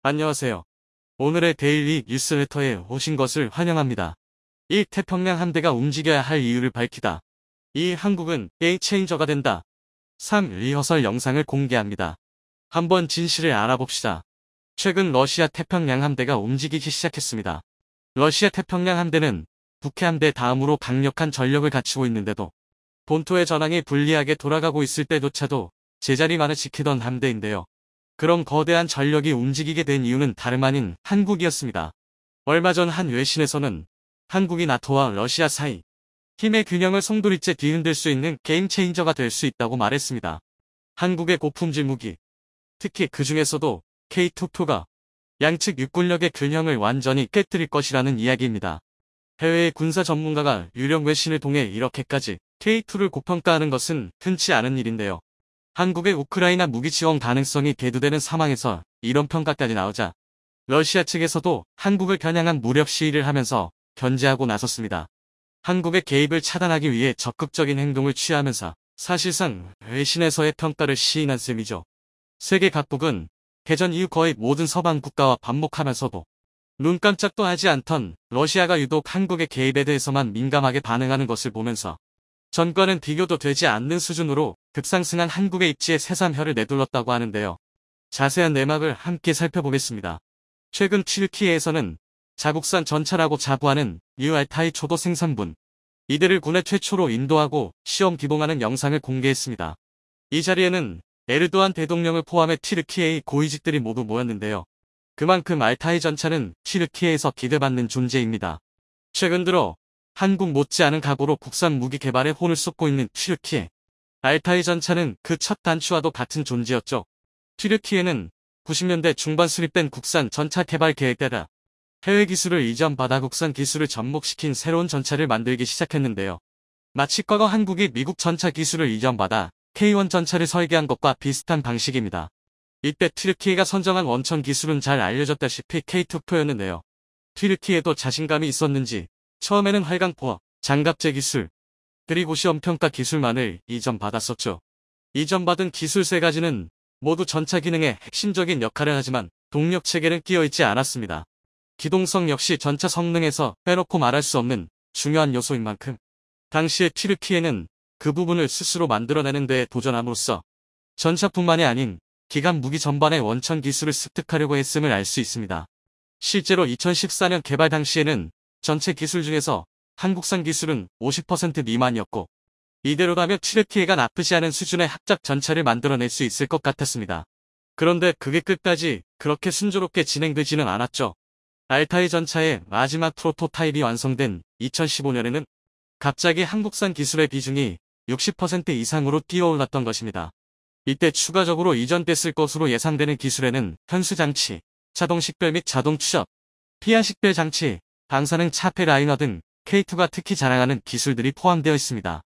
안녕하세요. 오늘의 데일리 뉴스레터에 오신 것을 환영합니다. 이 태평양 함대가 움직여야 할 이유를 밝히다. 이 한국은 게임 체인저가 된다. 3. 리허설 영상을 공개합니다. 한번 진실을 알아봅시다. 최근 러시아 태평양 함대가 움직이기 시작했습니다. 러시아 태평양 함대는 북해 함대 다음으로 강력한 전력을 갖추고 있는데도 본토의 전황이 불리하게 돌아가고 있을 때조차도 제자리만을 지키던 함대인데요. 그런 거대한 전력이 움직이게 된 이유는 다름 아닌 한국이었습니다. 얼마 전 한 외신에서는 한국이 나토와 러시아 사이 힘의 균형을 송두리째 뒤흔들 수 있는 게임 체인저가 될 수 있다고 말했습니다. 한국의 고품질 무기, 특히 그 중에서도 K2가 양측 육군력의 균형을 완전히 깨뜨릴 것이라는 이야기입니다. 해외의 군사 전문가가 유력 외신을 통해 이렇게까지 K2를 고평가하는 것은 흔치 않은 일인데요. 한국의 우크라이나 무기 지원 가능성이 대두되는 상황에서 이런 평가까지 나오자 러시아 측에서도 한국을 겨냥한 무력 시위를 하면서 견제하고 나섰습니다. 한국의 개입을 차단하기 위해 적극적인 행동을 취하면서 사실상 외신에서의 평가를 시인한 셈이죠. 세계 각국은 개전 이후 거의 모든 서방 국가와 반목하면서도 눈 깜짝도 하지 않던 러시아가 유독 한국의 개입에 대해서만 민감하게 반응하는 것을 보면서 전과는 비교도 되지 않는 수준으로 급상승한 한국의 입지에 새삼 혀를 내둘렀다고 하는데요. 자세한 내막을 함께 살펴보겠습니다. 최근 튀르키예에서는 자국산 전차라고 자부하는 뉴알타이 초도 생산분 이들을 국내 최초로 인도하고 시험 기동하는 영상을 공개했습니다. 이 자리에는 에르도안 대통령을 포함해 튀르키예의 고위직들이 모두 모였는데요. 그만큼 알타이 전차는 튀르키예에서 기대받는 존재입니다. 최근 들어 한국 못지않은 각오로 국산 무기 개발에 혼을 쏟고 있는 튀르키예. 알타이 전차는 그 첫 단추와도 같은 존재였죠. 튀르키예는 90년대 중반 수립된 국산 전차 개발 계획 따라 해외 기술을 이전받아 국산 기술을 접목시킨 새로운 전차를 만들기 시작했는데요. 마치 과거 한국이 미국 전차 기술을 이전받아 K1 전차를 설계한 것과 비슷한 방식입니다. 이때 튀르키예가 선정한 원천 기술은 잘 알려졌다시피 K2표였는데요. 튀르키예도 자신감이 있었는지 처음에는 활강포, 장갑제 기술, 그리고 시험평가 기술만을 이전받았었죠. 이전받은 기술 3가지는 모두 전차 기능의 핵심적인 역할을 하지만 동력 체계는 끼어있지 않았습니다. 기동성 역시 전차 성능에서 빼놓고 말할 수 없는 중요한 요소인 만큼 당시의 튀르키예는 그 부분을 스스로 만들어내는 데 도전함으로써 전차뿐만이 아닌 기관 무기 전반의 원천 기술을 습득하려고 했음을 알 수 있습니다. 실제로 2014년 개발 당시에는 전체 기술 중에서 한국산 기술은 50% 미만이었고 이대로라면 튀르키예가 나쁘지 않은 수준의 합작 전차를 만들어낼 수 있을 것 같았습니다. 그런데 그게 끝까지 그렇게 순조롭게 진행되지는 않았죠. 알타이 전차의 마지막 프로토타입이 완성된 2015년에는 갑자기 한국산 기술의 비중이 60% 이상으로 뛰어올랐던 것입니다. 이때 추가적으로 이전됐을 것으로 예상되는 기술에는 현수장치, 자동 식별 및 자동 추적, 피하 식별 장치, 방사능 차폐 라이너 등 K2가 특히 자랑하는 기술들이 포함되어 있습니다.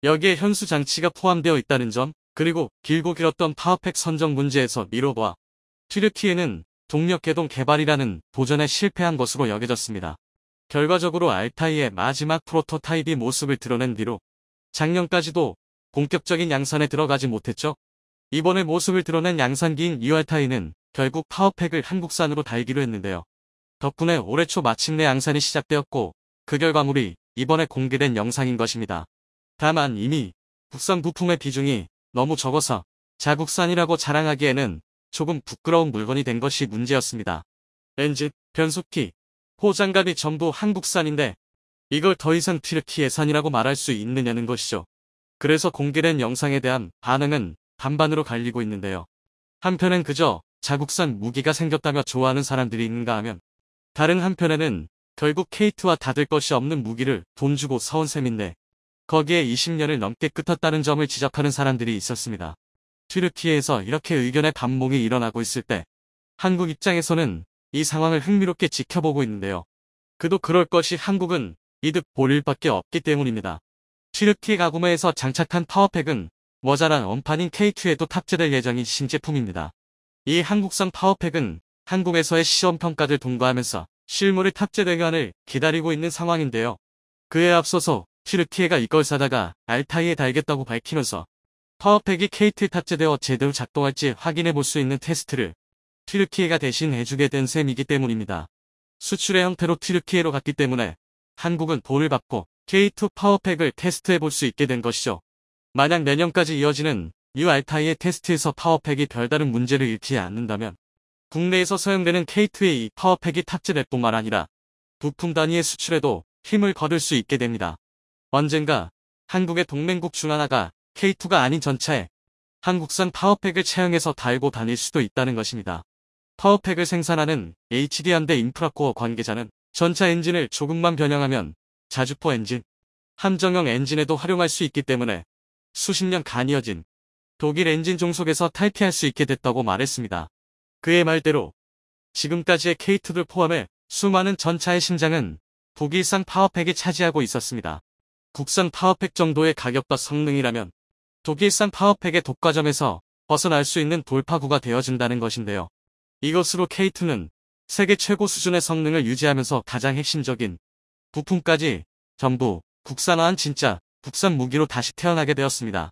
여기에 현수 장치가 포함되어 있다는 점, 그리고 길고 길었던 파워팩 선정 문제에서 미뤄봐 튀르키예는 동력 개동 개발이라는 도전에 실패한 것으로 여겨졌습니다. 결과적으로 알타이의 마지막 프로토타입이 모습을 드러낸 뒤로 작년까지도 본격적인 양산에 들어가지 못했죠. 이번에 모습을 드러낸 양산기인 뉴알타이는 결국 파워팩을 한국산으로 달기로 했는데요. 덕분에 올해 초 마침내 양산이 시작되었고 그 결과물이 이번에 공개된 영상인 것입니다. 다만 이미 국산 부품의 비중이 너무 적어서 자국산이라고 자랑하기에는 조금 부끄러운 물건이 된 것이 문제였습니다. 엔진, 변속기, 포장갑이 전부 한국산인데 이걸 더 이상 튀르키예산이라고 말할 수 있느냐는 것이죠. 그래서 공개된 영상에 대한 반응은 반반으로 갈리고 있는데요. 한편엔 그저 자국산 무기가 생겼다며 좋아하는 사람들이 있는가 하면 다른 한편에는 결국 K2와 다를 것이 없는 무기를 돈 주고 사온 셈인데 거기에 20년을 넘게 끄텄다는 점을 지적하는 사람들이 있었습니다. 튀르키예에서 이렇게 의견의 반목이 일어나고 있을 때 한국 입장에서는 이 상황을 흥미롭게 지켜보고 있는데요. 그도 그럴 것이 한국은 이득 볼 일밖에 없기 때문입니다. 튀르키예 가구매에서 장착한 파워팩은 모자란 원판인 K2에도 탑재될 예정인 신제품입니다. 이 한국산 파워팩은 한국에서의 시험평가를 통과하면서 실물이 탑재되기만을 기다리고 있는 상황인데요. 그에 앞서서 튀르키예가 이걸 사다가 알타이에 달겠다고 밝히면서 파워팩이 K2에 탑재되어 제대로 작동할지 확인해 볼 수 있는 테스트를 튀르키예가 대신 해주게 된 셈이기 때문입니다. 수출의 형태로 튀르키예로 갔기 때문에 한국은 돈을 받고 K2 파워팩을 테스트해 볼 수 있게 된 것이죠. 만약 내년까지 이어지는 뉴 알타이의 테스트에서 파워팩이 별다른 문제를 일으키지 않는다면 국내에서 사용되는 K2의 이 파워팩이 탑재될 뿐만 아니라 부품 단위의 수출에도 힘을 거둘 수 있게 됩니다. 언젠가 한국의 동맹국 중 하나가 K2가 아닌 전차에 한국산 파워팩을 채용해서 달고 다닐 수도 있다는 것입니다. 파워팩을 생산하는 HD현대 인프라코어 관계자는 전차 엔진을 조금만 변형하면 자주포 엔진, 함정형 엔진에도 활용할 수 있기 때문에 수십 년간 이어진 독일 엔진 종속에서 탈피할 수 있게 됐다고 말했습니다. 그의 말대로 지금까지의 K2를 포함해 수많은 전차의 심장은 독일산 파워팩이 차지하고 있었습니다. 국산 파워팩 정도의 가격과 성능이라면 독일산 파워팩의 독과점에서 벗어날 수 있는 돌파구가 되어준다는 것인데요. 이것으로 K2는 세계 최고 수준의 성능을 유지하면서 가장 핵심적인 부품까지 전부 국산화한 진짜 국산 무기로 다시 태어나게 되었습니다.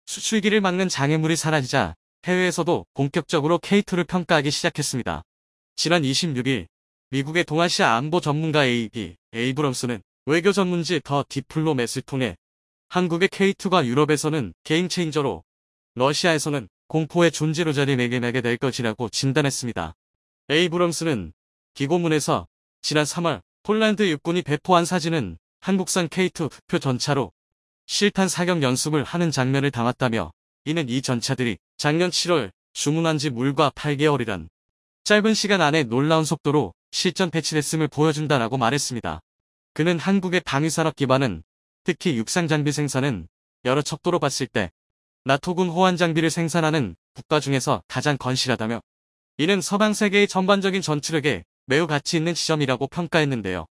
수출기를 막는 장애물이 사라지자 해외에서도 본격적으로 K2를 평가하기 시작했습니다. 지난 26일 미국의 동아시아 안보 전문가 A.B. 에이브럼스는 외교 전문지 더 디플로맷을 통해 한국의 K2가 유럽에서는 게임체인저로 러시아에서는 공포의 존재로 자리매김하게 될 것이라고 진단했습니다. 에이브럼스는 기고문에서 지난 3월 폴란드 육군이 배포한 사진은 한국산 K2 흑표 전차로 실탄 사격 연습을 하는 장면을 담았다며 이는 이 전차들이 작년 7월 주문한 지 물과 8개월이란 짧은 시간 안에 놀라운 속도로 실전 배치됐음을 보여준다라고 말했습니다. 그는 한국의 방위산업 기반은 특히 육상 장비 생산은 여러 척도로 봤을 때 나토군 호환 장비를 생산하는 국가 중에서 가장 건실하다며 이는 서방 세계의 전반적인 전투력에 매우 가치 있는 지점이라고 평가했는데요.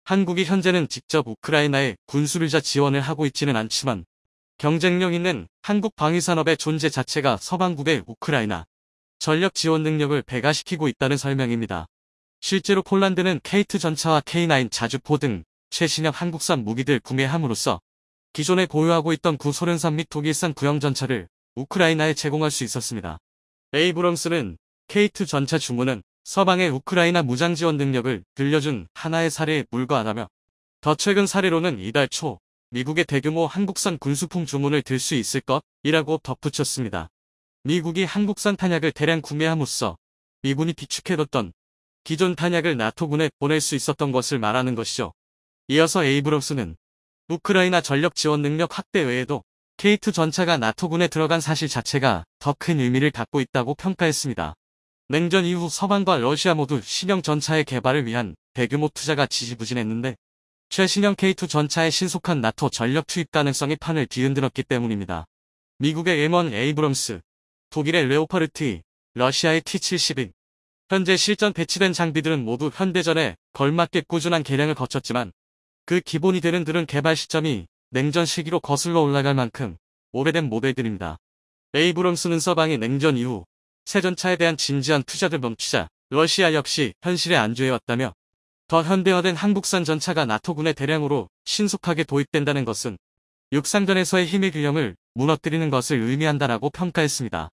한국이 현재는 직접 우크라이나에 군수를자 지원을 하고 있지는 않지만 경쟁력 있는 한국 방위산업의 존재 자체가 서방국의 우크라이나 전력 지원 능력을 배가시키고 있다는 설명입니다. 실제로 폴란드는 K2 전차와 K9 자주포 등 최신형 한국산 무기들 구매함으로써 기존에 보유하고 있던 구소련산 및 독일산 구형 전차를 우크라이나에 제공할 수 있었습니다. 에이브럼스는 K2 전차 주문은 서방의 우크라이나 무장 지원 능력을 들려준 하나의 사례에 불과하다며 더 최근 사례로는 이달 초 미국의 대규모 한국산 군수품 주문을 들 수 있을 것이라고 덧붙였습니다. 미국이 한국산 탄약을 대량 구매함으로써 미군이 비축해뒀던 기존 탄약을 나토군에 보낼 수 있었던 것을 말하는 것이죠. 이어서 에이브럼스는 우크라이나 전력 지원 능력 확대 외에도 K2 전차가 나토군에 들어간 사실 자체가 더 큰 의미를 갖고 있다고 평가했습니다. 냉전 이후 서방과 러시아 모두 신형 전차의 개발을 위한 대규모 투자가 지지부진했는데 최신형 K2 전차의 신속한 나토 전력 투입 가능성이 판을 뒤흔들었기 때문입니다. 미국의 M1 에이브럼스, 독일의 레오파르트, 러시아의 T-72. 현재 실전 배치된 장비들은 모두 현대전에 걸맞게 꾸준한 개량을 거쳤지만 그 기본이 되는 들은 개발 시점이 냉전 시기로 거슬러 올라갈 만큼 오래된 모델들입니다. 에이브럼스는 서방이 냉전 이후 새 전차에 대한 진지한 투자를 멈추자 러시아 역시 현실에 안주해왔다며 더 현대화된 한국산 전차가 나토군에 대량으로 신속하게 도입된다는 것은 육상전에서의 힘의 균형을 무너뜨리는 것을 의미한다라고 평가했습니다.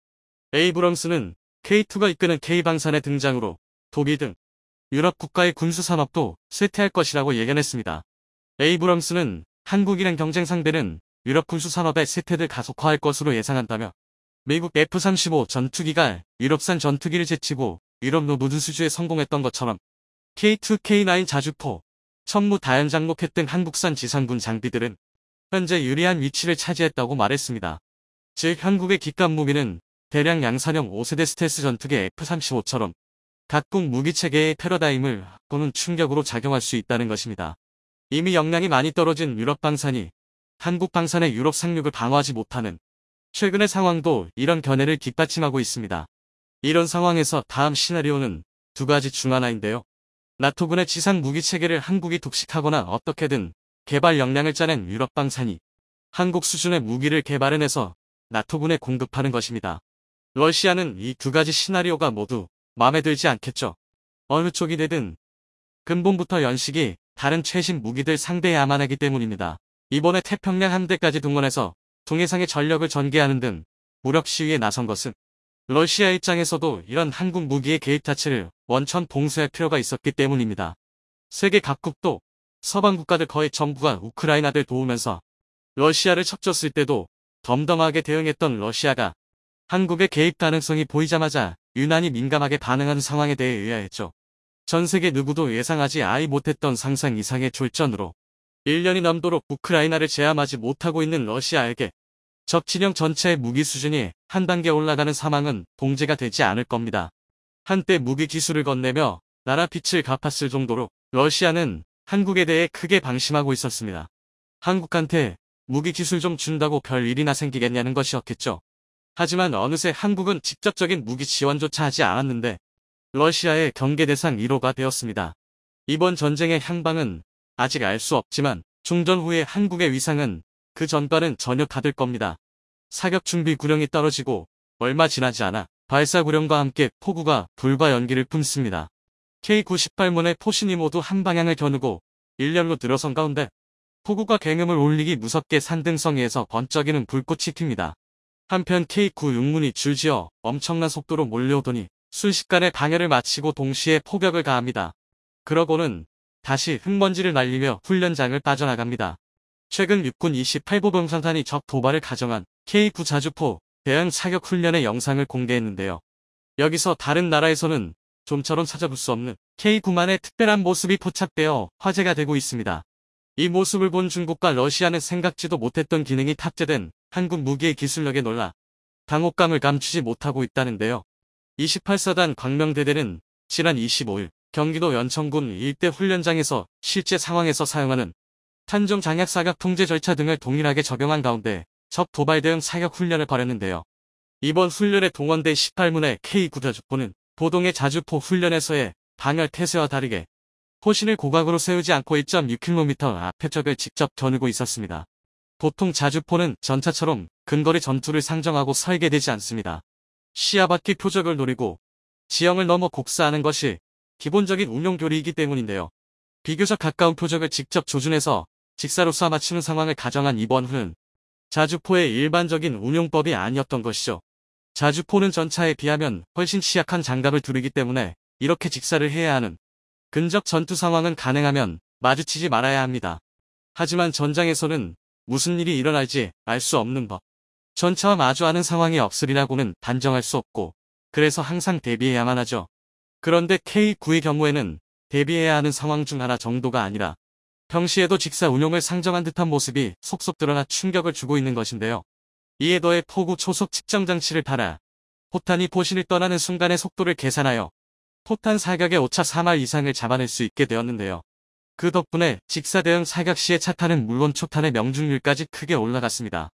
에이브럼스는 K2가 이끄는 K방산의 등장으로 독일 등 유럽 국가의 군수산업도 쇠퇴할 것이라고 예견했습니다. 에이브럼스는 한국이란 경쟁 상대는 유럽 군수산업의 쇠퇴를 가속화할 것으로 예상한다며 미국 F-35 전투기가 유럽산 전투기를 제치고 유럽로 모든 수주에 성공했던 것처럼 K2, K9 자주포, 천무 다연장 로켓 등 한국산 지상군 장비들은 현재 유리한 위치를 차지했다고 말했습니다. 즉 한국의 기갑 무기는 대량 양산형 5세대 스텔스 전투기 F-35처럼 각국 무기체계의 패러다임을 바꾸는 충격으로 작용할 수 있다는 것입니다. 이미 역량이 많이 떨어진 유럽 방산이 한국 방산의 유럽 상륙을 방어하지 못하는 최근의 상황도 이런 견해를 뒷받침하고 있습니다. 이런 상황에서 다음 시나리오는 두 가지 중 하나인데요. 나토군의 지상 무기체계를 한국이 독식하거나 어떻게든 개발 역량을 짜낸 유럽 방산이 한국 수준의 무기를 개발해내서 나토군에 공급하는 것입니다. 러시아는 이 두 가지 시나리오가 모두 마음에 들지 않겠죠. 어느 쪽이 되든 근본부터 연식이 다른 최신 무기들 상대해야만 하기 때문입니다. 이번에 태평양 함대까지 동원해서 동해상의 전력을 전개하는 등 무력 시위에 나선 것은 러시아 입장에서도 이런 한국 무기의 개입 자체를 원천 봉쇄할 필요가 있었기 때문입니다. 세계 각국도 서방 국가들 거의 전부가 우크라이나를 도우면서 러시아를 척졌을 때도 덤덤하게 대응했던 러시아가 한국의 개입 가능성이 보이자마자 유난히 민감하게 반응하는 상황에 대해 의아했죠. 전 세계 누구도 예상하지 못했던 상상 이상의 졸전으로 1년이 넘도록 우크라이나를 제압하지 못하고 있는 러시아에게 적 진영 전체의 무기 수준이 한 단계 올라가는 상황은 봉제가 되지 않을 겁니다. 한때 무기 기술을 건네며 나라 빚을 갚았을 정도로 러시아는 한국에 대해 크게 방심하고 있었습니다. 한국한테 무기 기술 좀 준다고 별 일이나 생기겠냐는 것이었겠죠. 하지만 어느새 한국은 직접적인 무기 지원조차 하지 않았는데 러시아의 경계 대상 1호가 되었습니다. 이번 전쟁의 향방은 아직 알 수 없지만 종전 후의 한국의 위상은 그 전과는 전혀 다를 겁니다. 사격 준비 구령이 떨어지고 얼마 지나지 않아 발사 구령과 함께 포구가 불과 연기를 뿜습니다. K-98문의 포신이 모두 한 방향을 겨누고 일렬로 들어선 가운데 포구가 굉음을 올리기 무섭게 산등성이에서 번쩍이는 불꽃이 튑니다. 한편 K-96문이 줄지어 엄청난 속도로 몰려오더니 순식간에 방해를 마치고 동시에 포격을 가합니다. 그러고는 다시 흙먼지를 날리며 훈련장을 빠져나갑니다. 최근 육군 28보 병사단이 적 도발을 가정한 K-9 자주포 대응 사격 훈련의 영상을 공개했는데요. 여기서 다른 나라에서는 좀처럼 찾아볼 수 없는 K-9만의 특별한 모습이 포착되어 화제가 되고 있습니다. 이 모습을 본 중국과 러시아는 생각지도 못했던 기능이 탑재된 한국 무기의 기술력에 놀라 당혹감을 감추지 못하고 있다는데요. 28사단 광명대대는 지난 25일 경기도 연천군 일대 훈련장에서 실제 상황에서 사용하는 탄종 장약 사격 통제 절차 등을 동일하게 적용한 가운데 적 도발 대응 사격 훈련을 벌였는데요. 이번 훈련에 동원된 18문의 K-9 자주포는 보동의 자주포 훈련에서의 방열 태세와 다르게 포신을 고각으로 세우지 않고 1.6km 앞에 적을 직접 겨누고 있었습니다. 보통 자주포는 전차처럼 근거리 전투를 상정하고 설계되지 않습니다. 시야 밖의 표적을 노리고 지형을 넘어 곡사하는 것이 기본적인 운용 교리이기 때문인데요. 비교적 가까운 표적을 직접 조준해서 직사로 쏴 맞추는 상황을 가정한 이번 훈은 자주포의 일반적인 운용법이 아니었던 것이죠. 자주포는 전차에 비하면 훨씬 취약한 장갑을 두르기 때문에 이렇게 직사를 해야 하는 근접 전투 상황은 가능하면 마주치지 말아야 합니다. 하지만 전장에서는 무슨 일이 일어날지 알 수 없는 법. 전차와 마주하는 상황이 없으리라고는 단정할 수 없고 그래서 항상 대비해야만 하죠. 그런데 K-9의 경우에는 대비해야 하는 상황 중 하나 정도가 아니라 평시에도 직사 운용을 상정한 듯한 모습이 속속 드러나 충격을 주고 있는 것인데요. 이에 더해 포구 초속 측정 장치를 달아 포탄이 포신을 떠나는 순간의 속도를 계산하여 포탄 사격의 오차 3할 이상을 잡아낼 수 있게 되었는데요. 그 덕분에 직사 대응 사격 시의 차탄은 물론 초탄의 명중률까지 크게 올라갔습니다.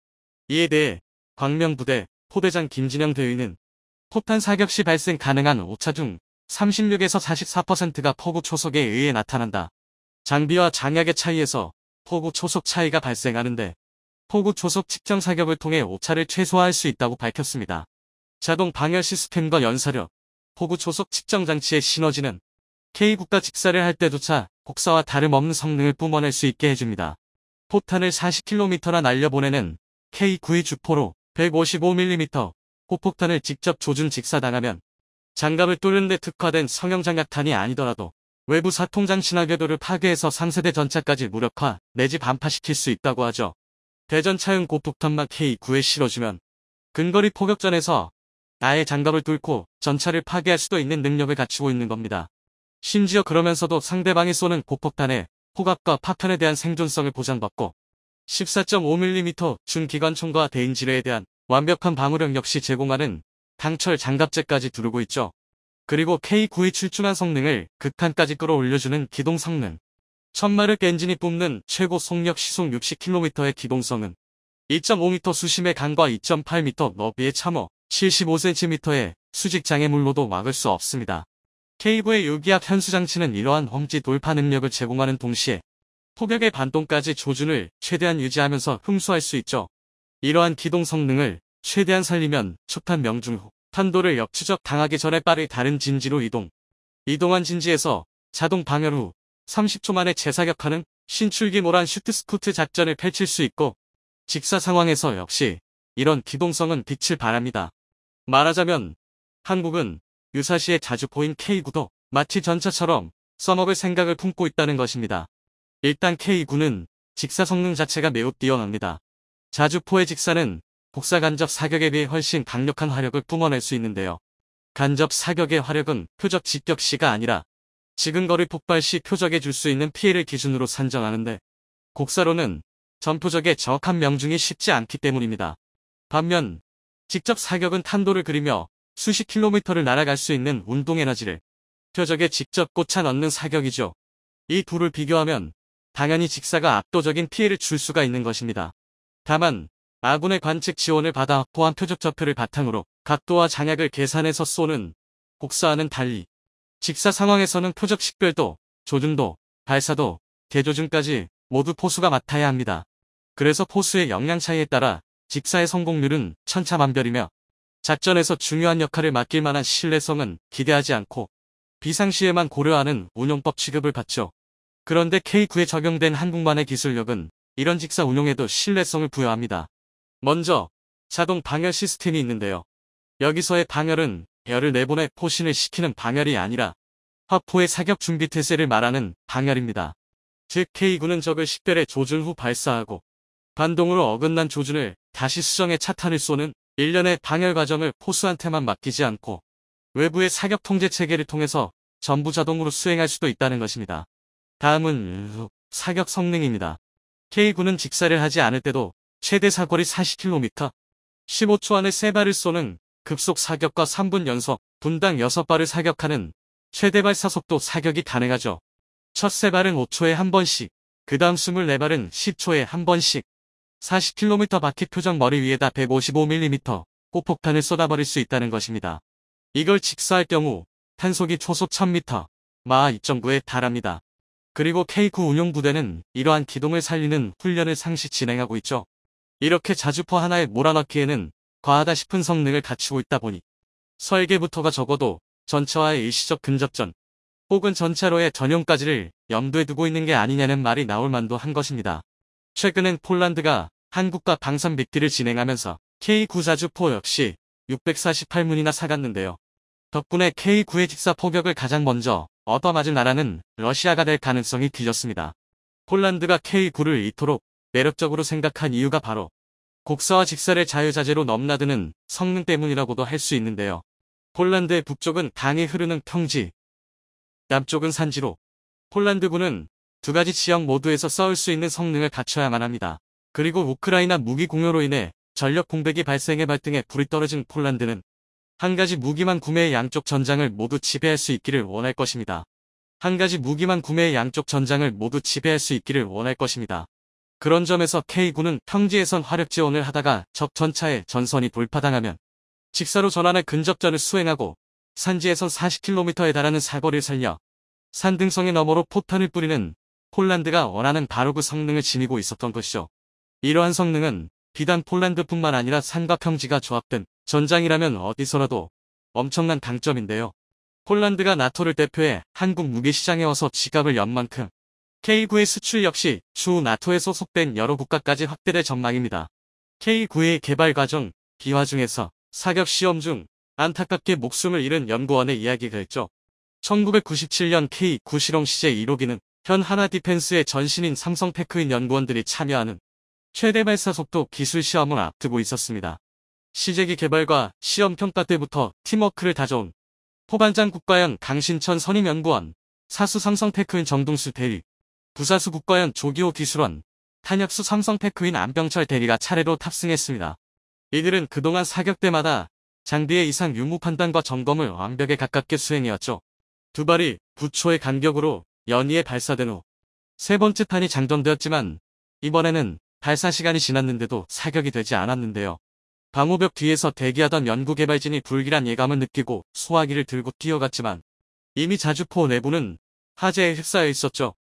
이에 대해 광명부대 포대장 김진영 대위는 포탄 사격 시 발생 가능한 오차 중 36에서 44%가 포구 초속에 의해 나타난다. 장비와 장약의 차이에서 포구 초속 차이가 발생하는데 포구 초속 측정 사격을 통해 오차를 최소화할 수 있다고 밝혔습니다. 자동 방열 시스템과 연사력, 포구 초속 측정 장치의 시너지는 K-9가 직사를 할 때조차 곡사와 다름없는 성능을 뿜어낼 수 있게 해줍니다. 포탄을 40km나 날려보내는 K-9의 주포로 155mm 호폭탄을 직접 조준 직사당하면 장갑을 뚫는 데 특화된 성형장약탄이 아니더라도 외부 사통장치나 궤도를 파괴해서 3세대 전차까지 무력화 내지 반파시킬 수 있다고 하죠. 대전차용 고폭탄만 K-9에 실어주면 근거리 포격전에서 아예 장갑을 뚫고 전차를 파괴할 수도 있는 능력을 갖추고 있는 겁니다. 심지어 그러면서도 상대방이 쏘는 고폭탄의 포갑과 파편에 대한 생존성을 보장받고 14.5mm 준기관총과 대인지뢰에 대한 완벽한 방어력 역시 제공하는 강철 장갑재까지 두르고 있죠. 그리고 K-9의 출중한 성능을 극한까지 끌어올려주는 기동 성능. 1000마력 엔진이 뿜는 최고 속력 시속 60km의 기동성은 2.5m 수심의 강과 2.8m 너비의 참호, 75cm의 수직 장애물로도 막을 수 없습니다. K-9의 유기압 현수장치는 이러한 험지 돌파 능력을 제공하는 동시에 포격의 반동까지 조준을 최대한 유지하면서 흡수할 수 있죠. 이러한 기동 성능을 최대한 살리면 초탄 명중 후 탄도를 역추적 당하기 전에 빠르게 다른 진지로 이동한 진지에서 자동 방열 후 30초 만에 재사격하는 신출기 모란 슈트스쿠트 작전을 펼칠 수 있고 직사 상황에서 역시 이런 기동성은 빛을 발합니다. 말하자면 한국은 유사시에 자주포인 K9도 마치 전차처럼 써먹을 생각을 품고 있다는 것입니다. 일단 K9는 직사 성능 자체가 매우 뛰어납니다. 자주포의 직사는 복사 간접 사격에 비해 훨씬 강력한 화력을 뿜어낼 수 있는데요. 간접 사격의 화력은 표적 직격 시가 아니라 지근거리 폭발 시 표적에 줄 수 있는 피해를 기준으로 산정하는데, 곡사로는 전표적의 정확한 명중이 쉽지 않기 때문입니다. 반면 직접 사격은 탄도를 그리며 수십 킬로미터를 날아갈 수 있는 운동 에너지를 표적에 직접 꽂아 넣는 사격이죠. 이 둘을 비교하면 당연히 직사가 압도적인 피해를 줄 수가 있는 것입니다. 다만 아군의 관측 지원을 받아 확보한 표적 좌표를 바탕으로 각도와 장약을 계산해서 쏘는 곡사와는 달리, 직사 상황에서는 표적 식별도, 조준도, 발사도, 대조준까지 모두 포수가 맡아야 합니다. 그래서 포수의 역량 차이에 따라 직사의 성공률은 천차만별이며 작전에서 중요한 역할을 맡길 만한 신뢰성은 기대하지 않고 비상시에만 고려하는 운용법 취급을 받죠. 그런데 K9에 적용된 한국만의 기술력은 이런 직사 운용에도 신뢰성을 부여합니다. 먼저 자동 방열 시스템이 있는데요. 여기서의 방열은 별을 내보내 포신을 시키는 방열이 아니라 화포의 사격 준비 태세를 말하는 방열입니다. 즉 K9는 적을 식별해 조준 후 발사하고 반동으로 어긋난 조준을 다시 수정해 차탄을 쏘는 일련의 방열 과정을 포수한테만 맡기지 않고 외부의 사격 통제 체계를 통해서 전부 자동으로 수행할 수도 있다는 것입니다. 다음은 사격 성능입니다. K9는 직사를 하지 않을 때도 최대 사거리 40km, 15초 안에 3발을 쏘는 급속 사격과 3분 연속, 분당 6발을 사격하는 최대 발사 속도 사격이 가능하죠. 첫 3발은 5초에 한 번씩, 그 다음 24발은 10초에 한 번씩, 40km 바퀴 표적 머리 위에다 155mm 호폭탄을 쏟아버릴 수 있다는 것입니다. 이걸 직사할 경우 탄속이 초속 1000m, 마하 2.9에 달합니다. 그리고 K9 운용부대는 이러한 기동을 살리는 훈련을 상시 진행하고 있죠. 이렇게 자주포 하나에 몰아넣기에는 과하다 싶은 성능을 갖추고 있다 보니 설계부터가 적어도 전차와의 일시적 근접전 혹은 전차로의 전용까지를 염두에 두고 있는 게 아니냐는 말이 나올 만도 한 것입니다. 최근엔 폴란드가 한국과 방산 빅딜을 진행하면서 K9 자주포 역시 648문이나 사갔는데요. 덕분에 K9의 직사 포격을 가장 먼저 얻어맞을 나라는 러시아가 될 가능성이 길렸습니다. 폴란드가 K9를 이토록 매력적으로 생각한 이유가 바로 곡사와 직사를 자유자재로 넘나드는 성능 때문이라고도 할 수 있는데요. 폴란드의 북쪽은 강이 흐르는 평지, 남쪽은 산지로 폴란드군은 두 가지 지역 모두에서 싸울 수 있는 성능을 갖춰야만 합니다. 그리고 우크라이나 무기 공여로 인해 전력 공백이 발생해 발등에 불이 떨어진 폴란드는 한 가지 무기만 구매해 양쪽 전장을 모두 지배할 수 있기를 원할 것입니다. 한 가지 무기만 구매해 양쪽 전장을 모두 지배할 수 있기를 원할 것입니다. 그런 점에서 K9는 평지에선 화력 지원을 하다가 적 전차의 전선이 돌파당하면 직사로 전환해 근접전을 수행하고 산지에선 40km에 달하는 사거리를 살려 산등성의 너머로 포탄을 뿌리는 폴란드가 원하는 바로 그 성능을 지니고 있었던 것이죠. 이러한 성능은 비단 폴란드뿐만 아니라 산과 평지가 조합된 전장이라면 어디서라도 엄청난 강점인데요. 폴란드가 나토를 대표해 한국 무기시장에 와서 지갑을 연 만큼 K9의 수출 역시 추후 나토에 소속된 여러 국가까지 확대될 전망입니다. K9의 개발 과정, 비화 중에서 사격 시험 중 안타깝게 목숨을 잃은 연구원의 이야기가 있죠. 1997년 K9 실험 시제 1호기는 현 하나디펜스의 전신인 삼성테크인 연구원들이 참여하는 최대 발사 속도 기술 시험을 앞두고 있었습니다. 시제기 개발과 시험 평가 때부터 팀워크를 다져온 포반장 국가연 강신천 선임연구원, 사수 삼성테크인 정동수 대리, 부사수 국가연 조기호 기술원, 탄약수 삼성테크인 안병철 대리가 차례로 탑승했습니다. 이들은 그동안 사격 때마다 장비의 이상 유무 판단과 점검을 완벽에 가깝게 수행해왔죠. 두 발이 9초의 간격으로 연이에 발사된 후 세 번째 탄이 장전되었지만 이번에는 발사 시간이 지났는데도 사격이 되지 않았는데요. 방호벽 뒤에서 대기하던 연구개발진이 불길한 예감을 느끼고 소화기를 들고 뛰어갔지만 이미 자주포 내부는 화재에 휩싸여 있었죠.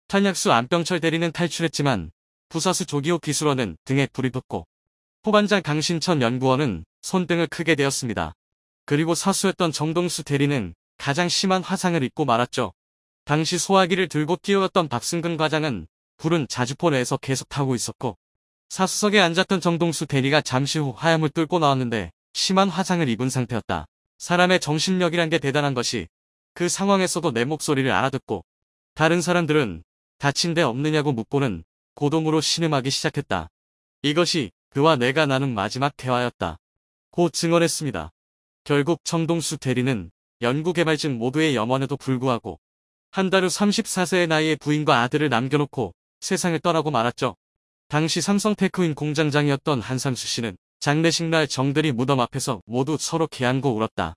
탄약수 안병철 대리는 탈출했지만 부사수 조기호 기술원은 등에 불이 붙고 포반장 강신천 연구원은 손등을 크게 대었습니다. 그리고 사수였던 정동수 대리는 가장 심한 화상을 입고 말았죠. 당시 소화기를 들고 뛰어갔던 박승근 과장은 불은 자주포 내에서 계속 타고 있었고 사수석에 앉았던 정동수 대리가 잠시 후 하염을 뚫고 나왔는데 심한 화상을 입은 상태였다. 사람의 정신력이란 게 대단한 것이 그 상황에서도 내 목소리를 알아듣고 다른 사람들은 다친 데 없느냐고 묻고는 고동으로 신음하기 시작했다. 이것이 그와 내가 나눈 마지막 대화였다. 고 증언했습니다. 결국 정동수 대리는 연구개발진 모두의 염원에도 불구하고 한 달 후 34세의 나이에 부인과 아들을 남겨놓고 세상을 떠나고 말았죠. 당시 삼성테크인 공장장이었던 한상수 씨는 장례식 날 정대리 무덤 앞에서 모두 서로 개안고 울었다.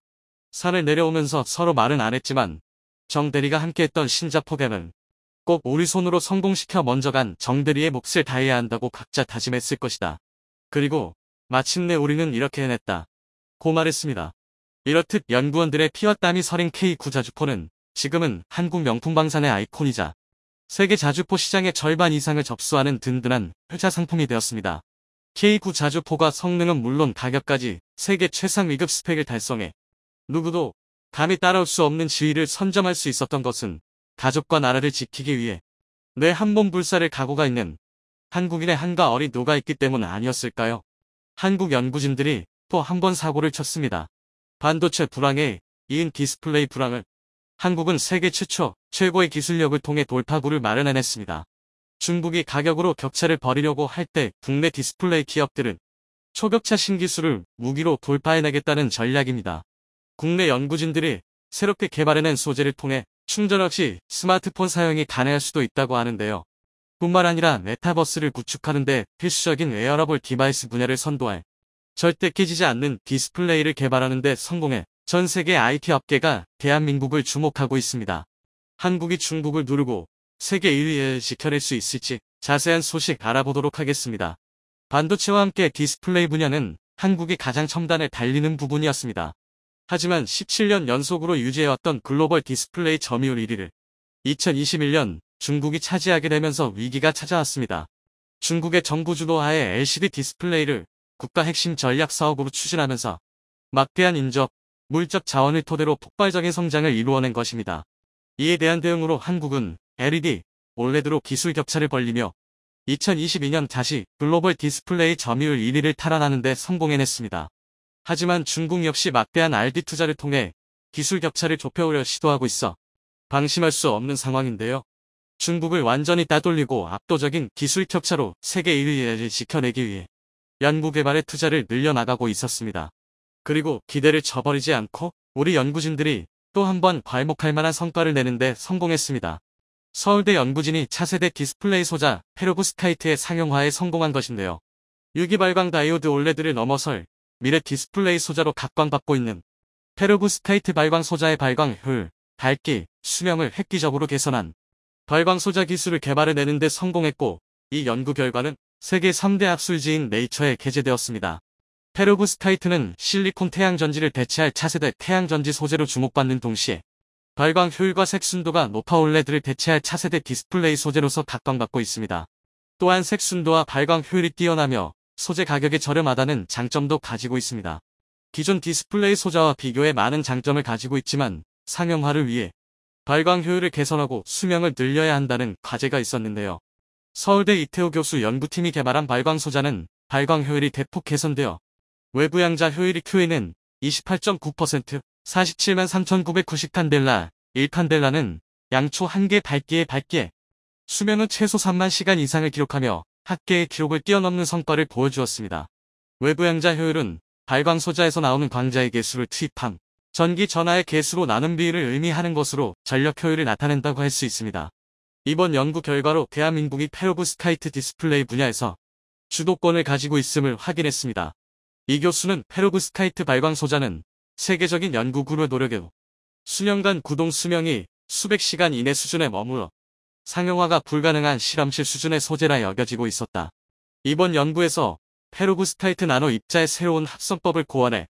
산을 내려오면서 서로 말은 안 했지만 정대리가 함께했던 신자포대는 꼭 우리 손으로 성공시켜 먼저 간 정대리의 몫을 다해야 한다고 각자 다짐했을 것이다. 그리고 마침내 우리는 이렇게 해냈다. 고 말했습니다. 이렇듯 연구원들의 피와 땀이 서린 K9 자주포는 지금은 한국 명품방산의 아이콘이자 세계 자주포 시장의 절반 이상을 접수하는 든든한 효자 상품이 되었습니다. K9 자주포가 성능은 물론 가격까지 세계 최상 위급 스펙을 달성해 누구도 감히 따라올 수 없는 지위를 선점할 수 있었던 것은 가족과 나라를 지키기 위해 뇌 한몸 불사를 각오가 있는 한국인의 한가 어린 노가 있기 때문 아니었을까요? 한국 연구진들이 또 한 번 사고를 쳤습니다. 반도체 불황에 이은 디스플레이 불황을 한국은 세계 최초 최고의 기술력을 통해 돌파구를 마련해냈습니다. 중국이 가격으로 격차를 벌이려고 할 때 국내 디스플레이 기업들은 초격차 신기술을 무기로 돌파해내겠다는 전략입니다. 국내 연구진들이 새롭게 개발해낸 소재를 통해 충전 없이 스마트폰 사용이 가능할 수도 있다고 하는데요. 뿐만 아니라 메타버스를 구축하는 데 필수적인 웨어러블 디바이스 분야를 선도할 절대 깨지지 않는 디스플레이를 개발하는 데 성공해 전 세계 IT 업계가 대한민국을 주목하고 있습니다. 한국이 중국을 누르고 세계 1위를 지켜낼 수 있을지 자세한 소식 알아보도록 하겠습니다. 반도체와 함께 디스플레이 분야는 한국이 가장 첨단을 달리는 부분이었습니다. 하지만 17년 연속으로 유지해왔던 글로벌 디스플레이 점유율 1위를 2021년 중국이 차지하게 되면서 위기가 찾아왔습니다. 중국의 정부 주도하에 LCD 디스플레이를 국가 핵심 전략 사업으로 추진하면서 막대한 인적, 물적 자원을 토대로 폭발적인 성장을 이루어낸 것입니다. 이에 대한 대응으로 한국은 LED, OLED로 기술 격차를 벌리며 2022년 다시 글로벌 디스플레이 점유율 1위를 탈환하는 데 성공해냈습니다. 하지만 중국 역시 막대한 RD 투자를 통해 기술 격차를 좁혀오려 시도하고 있어 방심할 수 없는 상황인데요. 중국을 완전히 따돌리고 압도적인 기술 격차로 세계 1위를 지켜내기 위해 연구개발의 투자를 늘려나가고 있었습니다. 그리고 기대를 저버리지 않고 우리 연구진들이 또 한 번 괄목할 만한 성과를 내는데 성공했습니다. 서울대 연구진이 차세대 디스플레이 소자 페로브스카이트의 상용화에 성공한 것인데요. 유기발광 다이오드 올레드를 넘어설 미래 디스플레이 소자로 각광받고 있는 페로브스카이트 발광 소자의 발광 효율, 밝기, 수명을 획기적으로 개선한 발광 소자 기술을 개발해내는 데 성공했고 이 연구 결과는 세계 3대 학술지인 네이처에 게재되었습니다. 페로브스카이트는 실리콘 태양전지를 대체할 차세대 태양전지 소재로 주목받는 동시에 발광 효율과 색순도가 높아 올레드를 대체할 차세대 디스플레이 소재로서 각광받고 있습니다. 또한 색순도와 발광 효율이 뛰어나며 소재 가격이 저렴하다는 장점도 가지고 있습니다. 기존 디스플레이 소자와 비교해 많은 장점을 가지고 있지만 상용화를 위해 발광 효율을 개선하고 수명을 늘려야 한다는 과제가 있었는데요. 서울대 이태호 교수 연구팀이 개발한 발광 소자는 발광 효율이 대폭 개선되어 외부 양자 효율이 QA는 28.9%, 47만 3,990칸델라, 1칸델라는 양초 1개 밝기에 밝기에 수명은 최소 3만 시간 이상을 기록하며 학계의 기록을 뛰어넘는 성과를 보여주었습니다. 외부 양자 효율은 발광 소자에서 나오는 광자의 개수를 투입함, 전기 전하의 개수로 나눈 비율을 의미하는 것으로 전력 효율을 나타낸다고 할 수 있습니다. 이번 연구 결과로 대한민국이 페로브스카이트 디스플레이 분야에서 주도권을 가지고 있음을 확인했습니다. 이 교수는 페로브스카이트 발광 소자는 세계적인 연구 그룹의 노력에 수년간 구동 수명이 수백 시간 이내 수준에 머물러 상용화가 불가능한 실험실 수준의 소재라 여겨지고 있었다. 이번 연구에서 페로브스카이트 나노 입자의 새로운 합성법을 고안해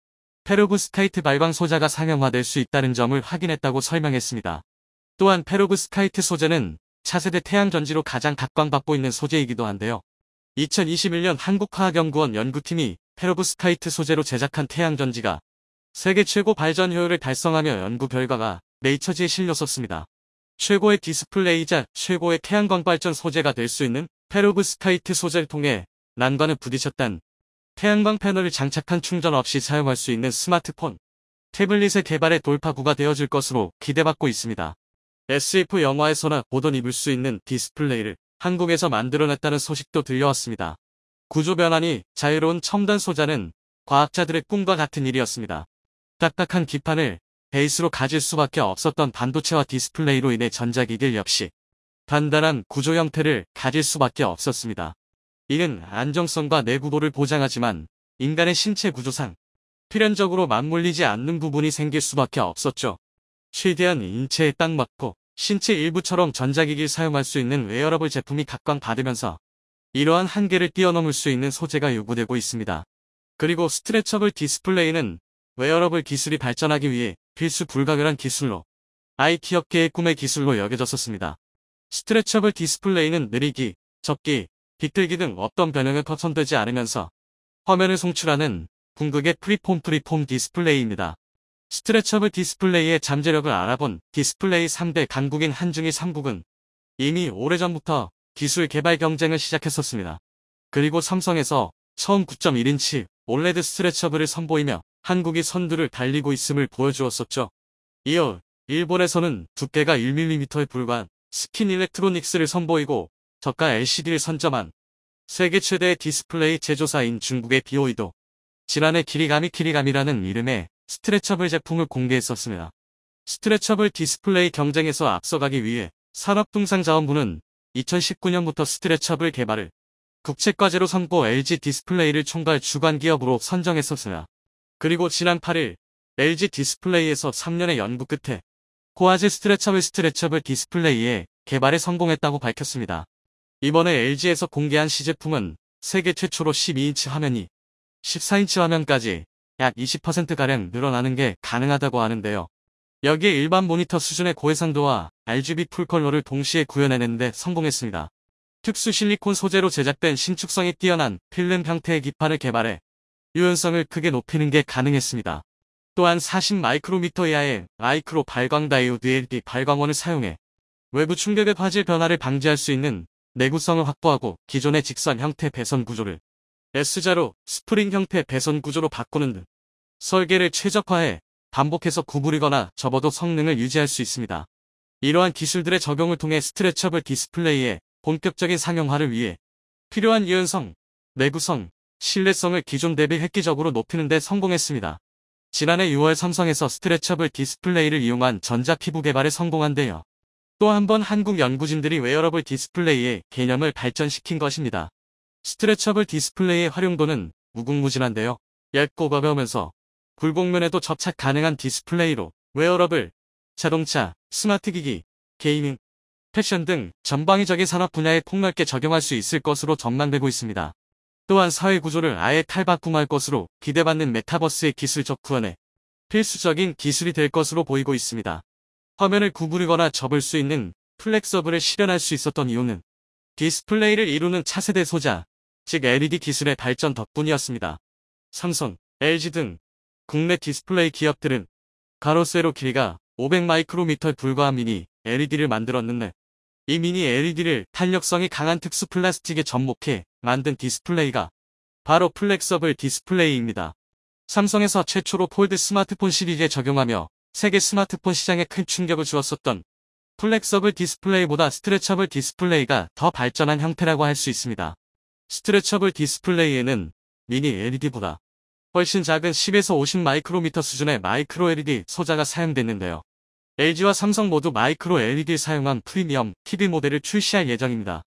페로브스카이트 발광 소자가 상용화될 수 있다는 점을 확인했다고 설명했습니다. 또한 페로브스카이트 소재는 차세대 태양전지로 가장 각광받고 있는 소재이기도 한데요. 2021년 한국화학연구원 연구팀이 페로브스카이트 소재로 제작한 태양전지가 세계 최고 발전 효율을 달성하며 연구 결과가 네이처지에 실렸었습니다. 최고의 디스플레이이자 최고의 태양광 발전 소재가 될 수 있는 페로브스카이트 소재를 통해 난관을 부딪혔단 태양광 패널을 장착한 충전 없이 사용할 수 있는 스마트폰, 태블릿의 개발에 돌파구가 되어줄 것으로 기대받고 있습니다. SF 영화에서나 보던 입을 수 있는 디스플레이를 한국에서 만들어냈다는 소식도 들려왔습니다. 구조 변환이 자유로운 첨단 소자는 과학자들의 꿈과 같은 일이었습니다. 딱딱한 기판을 베이스로 가질 수밖에 없었던 반도체와 디스플레이로 인해 전자기기들 역시 단단한 구조 형태를 가질 수밖에 없었습니다. 이는 안정성과 내구도를 보장하지만 인간의 신체 구조상 필연적으로 맞물리지 않는 부분이 생길 수밖에 없었죠. 최대한 인체에 딱 맞고 신체 일부처럼 전자기기를 사용할 수 있는 웨어러블 제품이 각광받으면서 이러한 한계를 뛰어넘을 수 있는 소재가 요구되고 있습니다. 그리고 스트레처블 디스플레이는 웨어러블 기술이 발전하기 위해 필수 불가결한 기술로 IT 업계의 꿈의 기술로 여겨졌었습니다. 스트레처블 디스플레이는 느리기, 접기, 비틀기 등 어떤 변형에 거천되지 않으면서 화면을 송출하는 궁극의 프리폼 디스플레이입니다. 스트레처블 디스플레이의 잠재력을 알아본 디스플레이 3대 강국인 한중일 3국은 이미 오래전부터 기술 개발 경쟁을 시작했었습니다. 그리고 삼성에서 처음 9.1인치 올레드 스트레처블을 선보이며 한국이 선두를 달리고 있음을 보여주었었죠. 이어 일본에서는 두께가 1mm에 불과한 스킨 일렉트로닉스를 선보이고 저가 LCD를 선점한 세계 최대의 디스플레이 제조사인 중국의 BOE도 지난해 키리가미라는 이름의 스트레처블 제품을 공개했었습니다. 스트레처블 디스플레이 경쟁에서 앞서가기 위해 산업통상자원부는 2019년부터 스트레처블 개발을 국책과제로 삼고 LG 디스플레이를 총괄 주관 기업으로 선정했었습니다. 그리고 지난 8일 LG 디스플레이에서 3년의 연구 끝에 고화질 스트레처블 디스플레이의 개발에 성공했다고 밝혔습니다. 이번에 LG에서 공개한 시제품은 세계 최초로 12인치 화면이 14인치 화면까지 약 20%가량 늘어나는 게 가능하다고 하는데요. 여기에 일반 모니터 수준의 고해상도와 RGB 풀컬러를 동시에 구현해내는데 성공했습니다. 특수 실리콘 소재로 제작된 신축성이 뛰어난 필름 형태의 기판을 개발해 유연성을 크게 높이는 게 가능했습니다. 또한 40 마이크로미터 이하의 마이크로 발광 다이오드 LED 발광원을 사용해 외부 충격의 화질 변화를 방지할 수 있는 내구성을 확보하고 기존의 직선 형태 배선 구조를 S자로 스프링 형태 배선 구조로 바꾸는 등 설계를 최적화해 반복해서 구부리거나 접어도 성능을 유지할 수 있습니다. 이러한 기술들의 적용을 통해 스트레처블 디스플레이의 본격적인 상용화를 위해 필요한 유연성, 내구성, 신뢰성을 기존 대비 획기적으로 높이는 데 성공했습니다. 지난해 6월 삼성에서 스트레처블 디스플레이를 이용한 전자피부 개발에 성공한데요. 또 한 번 한국 연구진들이 웨어러블 디스플레이의 개념을 발전시킨 것입니다. 스트레처블 디스플레이의 활용도는 무궁무진한데요. 얇고 가벼우면서 굴곡면에도 접착 가능한 디스플레이로 웨어러블, 자동차, 스마트기기, 게이밍, 패션 등 전방위적인 산업 분야에 폭넓게 적용할 수 있을 것으로 전망되고 있습니다. 또한 사회 구조를 아예 탈바꿈할 것으로 기대받는 메타버스의 기술적 구현에 필수적인 기술이 될 것으로 보이고 있습니다. 화면을 구부리거나 접을 수 있는 플렉서블을 실현할 수 있었던 이유는 디스플레이를 이루는 차세대 소자, 즉 LED 기술의 발전 덕분이었습니다. 삼성, LG 등 국내 디스플레이 기업들은 가로 세로 길이가 500 마이크로미터에 불과한 미니 LED를 만들었는데 이 미니 LED를 탄력성이 강한 특수 플라스틱에 접목해 만든 디스플레이가 바로 플렉서블 디스플레이입니다. 삼성에서 최초로 폴드 스마트폰 시리즈에 적용하며 세계 스마트폰 시장에 큰 충격을 주었었던 플렉서블 디스플레이보다 스트레처블 디스플레이가 더 발전한 형태라고 할 수 있습니다. 스트레처블 디스플레이에는 미니 LED보다 훨씬 작은 10에서 50 마이크로미터 수준의 마이크로 LED 소자가 사용됐는데요. LG와 삼성 모두 마이크로 LED를 사용한 프리미엄 TV 모델을 출시할 예정입니다.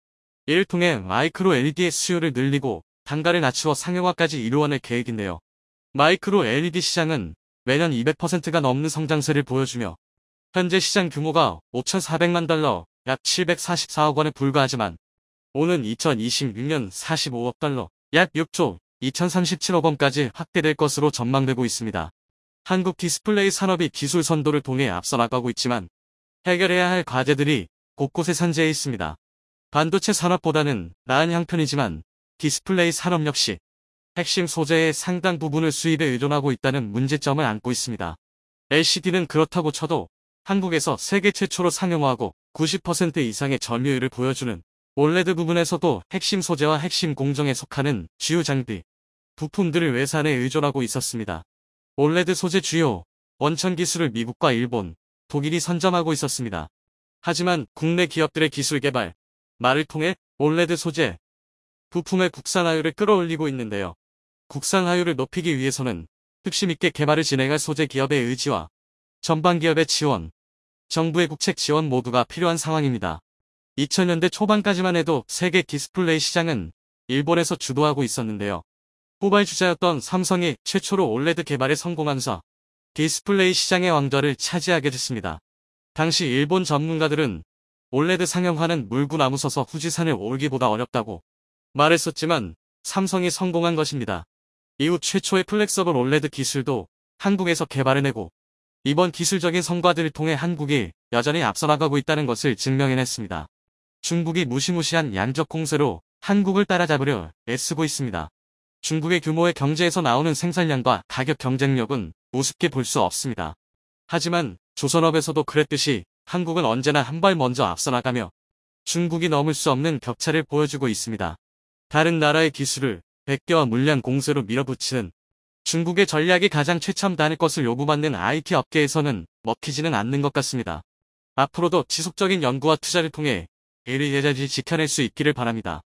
이를 통해 마이크로 LED의 수요를 늘리고 단가를 낮추어 상용화까지 이루어낼 계획인데요. 마이크로 LED 시장은 매년 200%가 넘는 성장세를 보여주며 현재 시장 규모가 5,400만 달러, 약 744억 원에 불과하지만 오는 2026년 45억 달러, 약 6조 2037억 원까지 확대될 것으로 전망되고 있습니다. 한국 디스플레이 산업이 기술 선도를 통해 앞서 나가고 있지만 해결해야 할 과제들이 곳곳에 산재해 있습니다. 반도체 산업보다는 나은 형편이지만 디스플레이 산업 역시 핵심 소재의 상당 부분을 수입에 의존하고 있다는 문제점을 안고 있습니다. LCD는 그렇다고 쳐도 한국에서 세계 최초로 상용화하고 90% 이상의 점유율을 보여주는 올레드 부분에서도 핵심 소재와 핵심 공정에 속하는 주요 장비, 부품들을 외산에 의존하고 있었습니다. 올레드 소재 주요 원천 기술을 미국과 일본, 독일이 선점하고 있었습니다. 하지만 국내 기업들의 기술 개발, 말을 통해 올레드 소재, 부품의 국산화율을 끌어올리고 있는데요. 국산화율을 높이기 위해서는 혁신 있게 개발을 진행할 소재 기업의 의지와 전방 기업의 지원, 정부의 국책 지원 모두가 필요한 상황입니다. 2000년대 초반까지만 해도 세계 디스플레이 시장은 일본에서 주도하고 있었는데요. 후발주자였던 삼성이 최초로 올레드 개발에 성공하면서 디스플레이 시장의 왕좌를 차지하게 됐습니다. 당시 일본 전문가들은 올레드 상용화는 물구나무 서서 후지산을 오르기보다 어렵다고 말했었지만 삼성이 성공한 것입니다. 이후 최초의 플렉서블 올레드 기술도 한국에서 개발해내고 이번 기술적인 성과들을 통해 한국이 여전히 앞서 나가고 있다는 것을 증명해냈습니다. 중국이 무시무시한 양적 공세로 한국을 따라잡으려 애쓰고 있습니다. 중국의 규모의 경제에서 나오는 생산량과 가격 경쟁력은 우습게 볼 수 없습니다. 하지만 조선업에서도 그랬듯이 한국은 언제나 한 발 먼저 앞서 나가며 중국이 넘을 수 없는 격차를 보여주고 있습니다. 다른 나라의 기술을 백개와 물량 공세로 밀어붙이는 중국의 전략이 가장 최첨단일 것을 요구받는 IT 업계에서는 먹히지는 않는 것 같습니다. 앞으로도 지속적인 연구와 투자를 통해 이를 예자지 지켜낼 수 있기를 바랍니다.